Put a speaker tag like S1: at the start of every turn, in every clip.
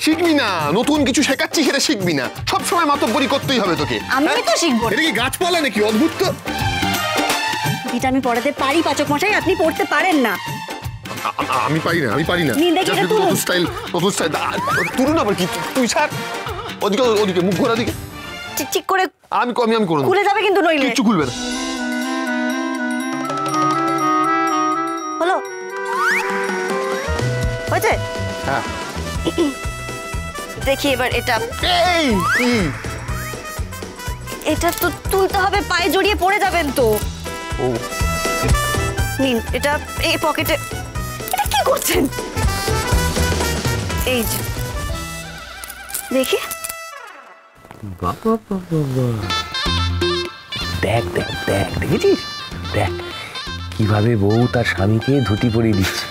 S1: শিখবি না, নতুন কিছু শেখাচ্ছি সেটা শিখবি না, সবসময় মাতব্বরি করতেই হবে তোকে।
S2: আমি তো শিখবো।
S1: এটা কি গাছপালা নাকি? অদ্ভুত তো।
S2: এটা আমি পড়াতে পারি পাচক মশাই, আপনি পড়তে পারেন না।
S1: আমি পারি না, আমি পারি না। নতুন স্টাইল, নতুন স্টাইল। তুলুন আবার কি? তুই ছাড়। ওদিকে ওদিকে মুখ ঘোরা দিকে।
S2: ঠিক করে
S1: আমি করে
S2: খুলে যাবে কিন্তু, নইলে
S1: কিচ্ছু খুলবে না।
S2: হলো হয়েছে?
S1: হ্যাঁ।
S2: দেখি এবার এটা।
S1: এই কি?
S2: এটা তো তুলতে হবে, পায়ে জড়িয়ে পড়ে যাবেন তো।
S1: ও
S2: নিন এটা এই পকেটে। এটা কি করছেন? এই যে দেখি।
S3: বাবা বাবা, দেখ দেখ দেখ, দেখেছিস? দেখ কিভাবে বউ তার স্বামীকে ধুতি পরিয়ে দিচ্ছে।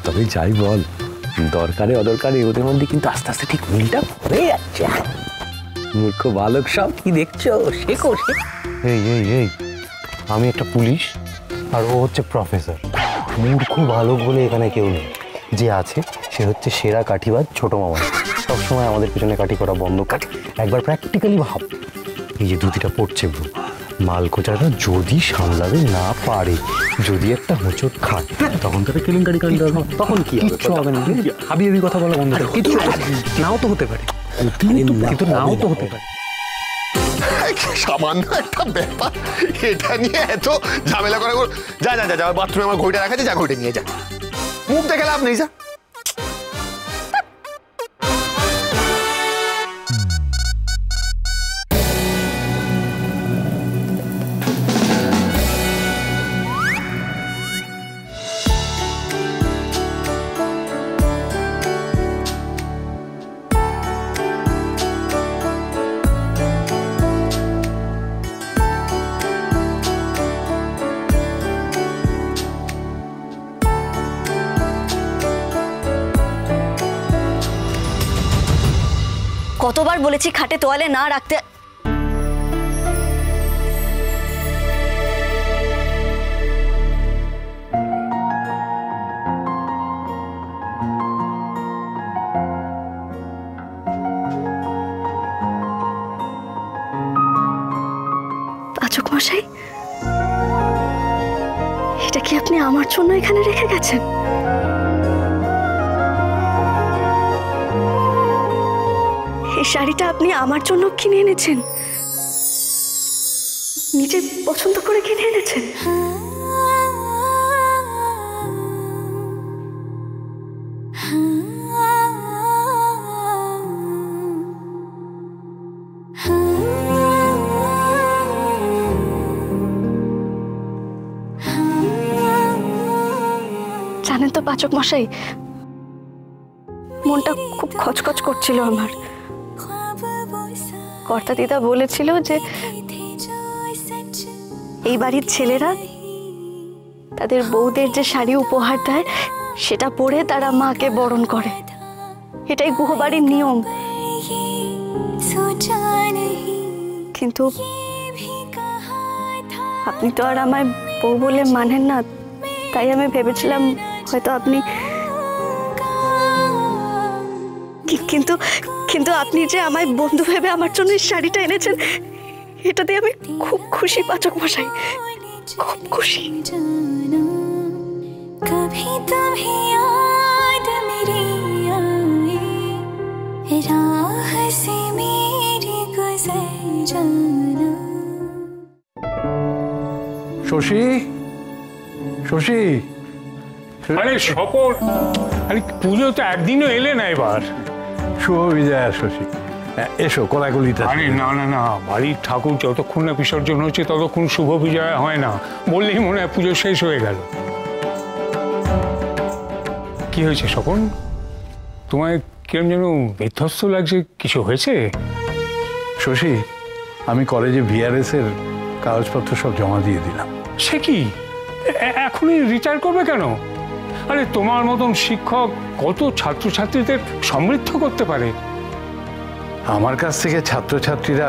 S3: তবে যাই বল, দরকারে অদরকারে ওদের মধ্যে কিন্তু আস্তে আস্তে ঠিক মিলটা হয়ে যাচ্ছে। মূর্খ বালক সব, কি দেখছো? শেখো।
S4: এই এই এই, আমি একটা পুলিশ আর ও হচ্ছে প্রফেসর। মূর্খ বালক বলে এখানে কেউ নেই, যে আছে সে হচ্ছে সেরা কাঠিবাজ ছোট মামা। সবসময় আমাদের পিছনে কাঠি করা বন্ধ কর। একবার প্র্যাকটিক্যালি ভাব, এই যে ধুতিটা পড়ছে ব্রো, মালকোচাটা যদি সামলাতে না পারে, যদি একটা হোঁচট খায়, তখন তাদের কেলেঙ্কারি কাণ্ড হবে। তখন কি
S3: কিচ্ছু হবে না, হাবি হাবি কথা বলা বন্ধ করো। কিচ্ছু নাও তো হতে পারে, কিন্তু নাও তো হতে পারে।
S1: সামান্য একটা ব্যাপার, এটা নিয়ে এত ঝামেলা করা। যা যা যা, বাথরুমে আমার ঘড়িটা রাখা আছে, যা ঘড়িটা নিয়ে যা। মুখ দেখে লাভ নেই, যা।
S2: কতবার বলেছি খাটে তোয়ালে না রাখতে। পাচক মশাই, এটা কি আপনি আমার জন্য এখানে রেখে গেছেন? এই শাড়িটা আপনি আমার জন্য কিনে এনেছেন, নিজে পছন্দ করে কিনে এনেছেন। জানেন তো পাচক মশাই, মনটা খুব খচখচ করছিল আমার। কর্তা দিদা বলেছিল যে এই বাড়ির ছেলেরা তাদের বউদের যে শাড়ি উপহার দেয় সেটা পরে তারা মাকে বরণ করে, এটাই গুহবাড়ির নিয়ম। কিন্তু আপনি তো আর আমায় বউ বলে মানেন না, তাই আমি ভেবেছিলাম হয়তো আপনি, কিন্তু কিন্তু আপনি যে আমায় বন্ধু ভেবে আমার জন্য এই শাড়িটা এনেছেন, এটাতে আমি খুব খুশি পাচক মশাই, খুব খুশি।
S5: শশী, শশী,
S6: আরে সকল, আরে পুজো তো একদিনও এলে না এবার।
S5: শুভ বিজয়া শশী, এসো কোলাকুলিটা।
S6: আরে না না না, বাড়ির ঠাকুর যতক্ষণ না বিসর্জন হচ্ছে ততক্ষণ শুভ বিজয়া হয় না, বললেই মনে হয় পুজো শেষ হয়ে গেল। কি হয়েছে সকল? তোমায় কেমন যেন বিধ্বস্ত লাগছে, কিছু হয়েছে?
S5: শশী, আমি কলেজে ভিআরএস এর কাগজপত্র সব জমা দিয়ে দিলাম।
S6: সে কি, এখনই রিটায়ার করবে কেন? আরে তোমার মতন শিক্ষক কত ছাত্রছাত্রীদের সমৃদ্ধ করতে পারে।
S5: আমার কাছ থেকে ছাত্রছাত্রীরা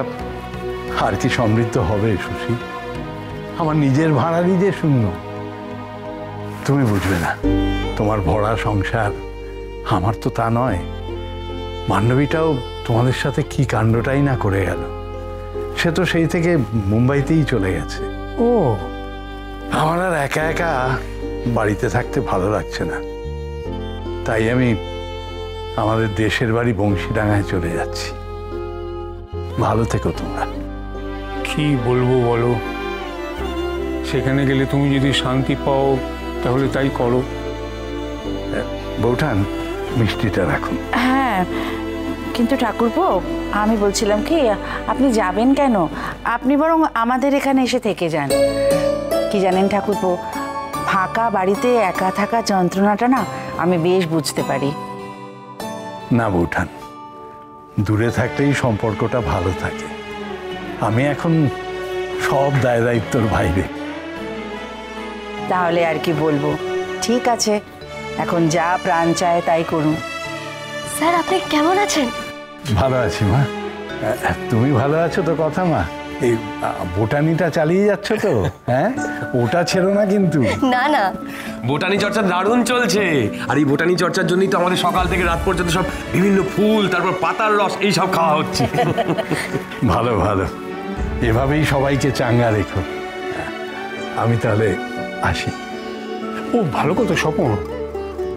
S5: আর কি সমৃদ্ধ হবে শশী? আমার নিজের ভাড়া নিজে শূন্য। তুমি বুঝবে না, তোমার ভরা সংসার, আমার তো তা নয়। মান্ডবীটাও তোমাদের সাথে কি কাণ্ডটাই না করে গেল। সে তো সেই থেকে মুম্বাইতেই চলে গেছে।
S6: ও
S5: আমার আর একা একা বাড়িতে থাকতে ভালো লাগছে না, তাই আমি আমাদের দেশের বাড়ি বংশীডাঙ্গায় চলে যাচ্ছি। ভালো থেকো তোমরা।
S6: কি বলবো বলো, সেখানে গেলে তুমি যদি শান্তি পাও তাহলে তাই করো।
S5: বৌঠান, মিষ্টিটা রাখুন।
S7: হ্যাঁ, কিন্তু ঠাকুরপো, আমি বলছিলাম কি, আপনি যাবেন কেন? আপনি বরং আমাদের এখানে এসে থেকে যান। কি জানেন ঠাকুরপো, ফাঁকা বাড়িতে একা থাকা যন্ত্রণাটা না আমি বেশ বুঝতে পারি।
S5: না বৌঠান, দূরে থাকলেই সম্পর্কটা ভালো থাকে। আমি এখন সব দায় দায়িত্বর বাইরে।
S7: তাহলে আর কি বলবো, ঠিক আছে, এখন যা প্রাণ চায় তাই করুন।
S2: স্যার, আপনি কেমন আছেন?
S5: ভালো আছি মা। তুমি ভালো আছো তো? কথা মা, এই বোটানিটা চালিয়ে যাচ্ছ তো? হ্যাঁ, ওটা ছেড়ো না কিন্তু।
S2: না না,
S3: বোটানি চর্চা দারুণ চলছে। আর এই বোটানি চর্চার জন্যই তো আমাদের সকাল থেকে রাত পর্যন্ত সব বিভিন্ন ফুল, তারপর পাতার রস, এই সব খাওয়া হচ্ছে।
S5: ভালো ভালো, এভাবেই সবাইকে চাঙ্গা রেখো। আমি তাহলে আসি।
S6: ও ভালো কথা স্বপন,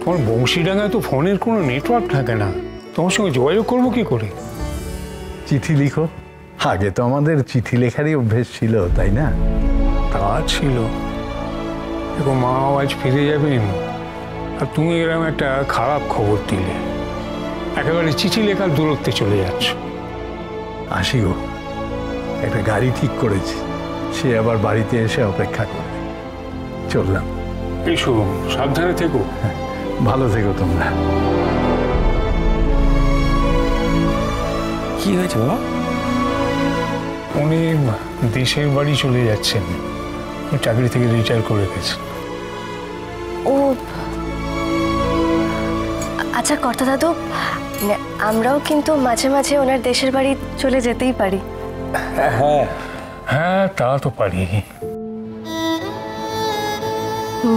S6: তোমার বংশীডাঙ্গায় তো ফোনের কোনো নেটওয়ার্ক থাকে না, তোমার সঙ্গে যোগাযোগ করবো কি করে?
S5: চিঠি লিখো। আগে তো আমাদের চিঠি লেখারই অভ্যেস ছিল, তাই না?
S6: তা ছিল, দেখো মাও আজ ফিরে যাবেন, আর তুমি এরকম একটা খারাপ খবর দিলে, একেবারে চিঠি লেখার দূরত্বে চলে যাচ্ছ।
S5: আসি গো, একটা গাড়ি ঠিক করেছি, সে আবার বাড়িতে এসে অপেক্ষা করবে। চললাম।
S6: এসো, সাবধানে থেকো।
S5: ভালো থেকো তোমরা।
S3: কি হয়েছে বাবা?
S6: উনি দেশের বাড়ি চলে যাচ্ছেন, চাকরি থেকে রিটায়ার করে গেছেন।
S2: ও আচ্ছা কর্তা দাদু, আমরাও কিন্তু মাঝে মাঝে ওনার দেশের বাড়ি চলে যেতেই পারি।
S3: হ্যাঁ
S6: হ্যাঁ, তা তো পারি।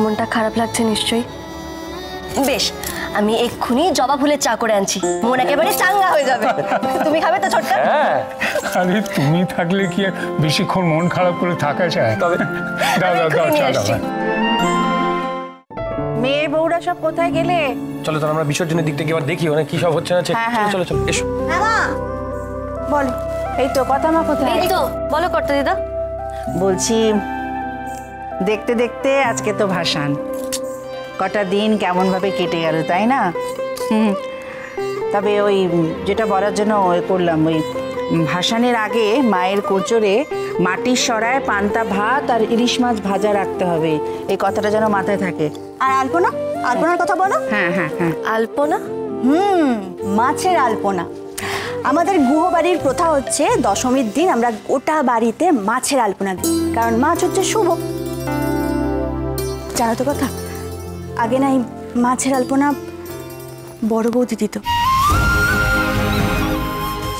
S2: মনটা খারাপ লাগছে নিশ্চয়ই। বেশ, আমি এক্ষুনি জবা ফুলের চা করে আনছি, মন একেবারে চাঙ্গা হয়ে যাবে। তুমি খাবে তো ছোট্ট?
S6: আরে তুমি থাকলে কি আর বেশিক্ষণ মন খারাপ করে থাকা যায়? দাও দাও দাও, চা দাও।
S7: মেয়ে বউরা সব কোথায় গেলে?
S3: চলো তো আমরা বিসর্জনের দিকটা এবার দেখি, মানে কি সব হচ্ছে না। চলো চলো এসো।
S7: বল, এই তো কথা মা কোথায়?
S2: এই তো, বলো কর্তা দিদা।
S7: বলছি, দেখতে দেখতে আজকে তো ভাসান, কটা দিন কেমন ভাবে কেটে গেল, তাই না? তবে ওই যেটা বলার জন্য ওই করলাম, ওই ভাসানের আগে মায়ের কোচরে মাটির সরায় পান্তা ভাত আর ইলিশ মাছ ভাজা রাখতে হবে, এই কথাটা যেন মাথায় থাকে।
S8: আর আলপনা, আলপনার কথা বলো।
S7: হ্যাঁ হ্যাঁ হ্যাঁ,
S2: আলপনা?
S8: মাছের আলপনা। আমাদের গুহবাড়ির প্রথা হচ্ছে দশমীর দিন আমরা গোটা বাড়িতে মাছের আলপনা দিই, কারণ মাছ হচ্ছে শুভ। জানো তো কথা, আগে না এই মাছের আলপনা বড় বৌদি দিত।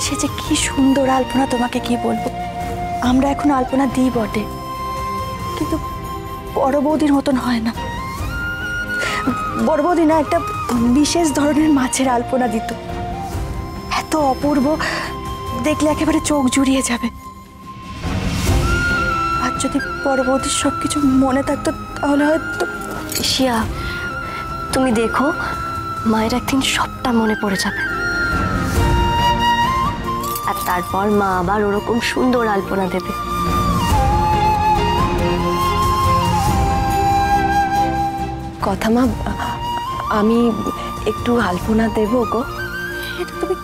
S8: সে যে কি সুন্দর আলপনা, তোমাকে কি বলবো। আমরা এখন আলপনা দিই বটে, কিন্তু বড় বৌদির মতন হয় না। বড় বৌদি না একটা বিশেষ ধরনের মাছের আলপনা দিত, এত অপূর্ব, দেখলে একেবারে চোখ জুড়িয়ে যাবে। আর যদি বড় বৌদির সবকিছু মনে থাকতো তাহলে হয়তো।
S2: শিয়া, তুমি দেখো, মায়ের একদিন সবটা মনে পড়ে যাবে, আর তারপর মা আবার ওরকম সুন্দর আলপনা দেবে। কথা মা, আমি একটু আলপনা দেবো গো।
S8: এটা তুমি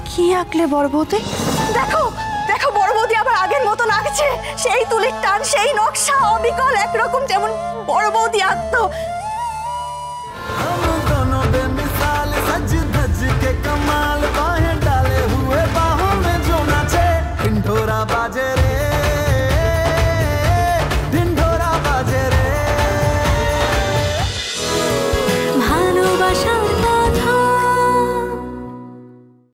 S8: কি আঁকলে বড় বৌদি? দেখো দেখো, বড় বৌদি আবার আগের মতো লাগছে, সেই তুলির টান, সেই নকশা, অবিকল একরকম যেমন বড় বৌদি আঁকতো।
S9: कमाल बाहें डाले हुए बाहों में जो नाचे, ढिंढोरा बाजे